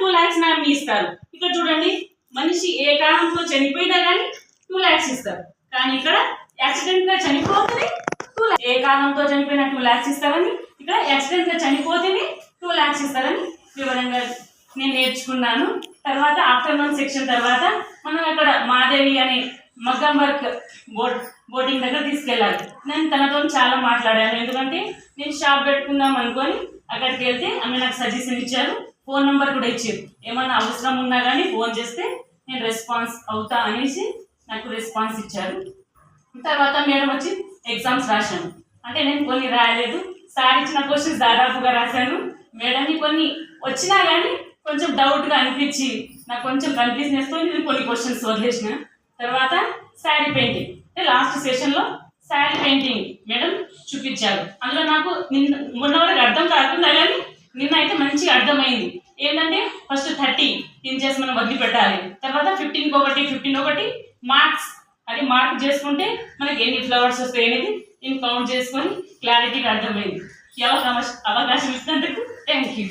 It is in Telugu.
2 lakhs నామినీ ఇస్తారు. ఇక్కడ చూడండి, మనిషి ఏ కారణంతో చనిపోయినా కానీ 2 lakhs ఇస్తారు. కానీ ఇక్కడ యాక్సిడెంట్ గా చనిపోతుంది 2 lakhs. ఏ కారణంతో చనిపోయినా 2 lakhs ఇస్తారని, ఇక్కడ యాక్సిడెంట్ గా చనిపోతేనే 2 lakhs ఇస్తారని వివరంగా నేను నేర్చుకున్నాను. తర్వాత ఆఫ్టర్నూన్ సెక్షన్ తర్వాత మనం అక్కడ మాదేవి అనే మగ్గం వర్క్ బోటింగ్ దగ్గర తీసుకెళ్ళాలి. నేను తనతో చాలా మాట్లాడాను. ఎందుకంటే నేను షాప్ పెట్టుకుందాం అనుకొని అక్కడికి వెళ్తే ఆమె నాకు సజెషన్ ఇచ్చారు. ఫోన్ నెంబర్ కూడా ఇచ్చారు. ఏమన్నా అవసరం ఉన్నా కానీ ఫోన్ చేస్తే నేను రెస్పాన్స్ అవుతా అనేసి నాకు రెస్పాన్స్ ఇచ్చారు. తర్వాత మేడం వచ్చి ఎగ్జామ్స్ రాశాను. అంటే నేను కొన్ని రాయలేదు, సార్ ఇచ్చిన క్వశ్చన్స్ దాదాపుగా రాశాను. మేడంని కొన్ని వచ్చినా కానీ కొంచెం డౌట్గా అనిపించి నాకు కొంచెం కన్ఫ్యూజన్ నేను కొన్ని క్వశ్చన్స్ వదిలేసిన. తర్వాత శారీ పెయింటింగ్, అంటే లాస్ట్ సెషన్లో శారీ పెయింటింగ్ మేడం చూపించారు. అందులో నాకు మొన్న వరకు అర్థం కాకుండా కానీ నిన్న అయితే మంచిగా అర్థమైంది. ఏంటంటే ఫస్ట్ 30 ఇంచెస్ మనం వదిలిపెట్టాలి. తర్వాత 15 ఒకటి మార్క్స్, అది మార్క్ చేసుకుంటే మనకి ఎన్ని ఫ్లవర్స్ వస్తాయి అనేది నేను కౌంట్ చేసుకొని క్లారిటీగా అర్థమైంది. ఈ అవకాశం ఇచ్చినందుకు థ్యాంక్ యూ.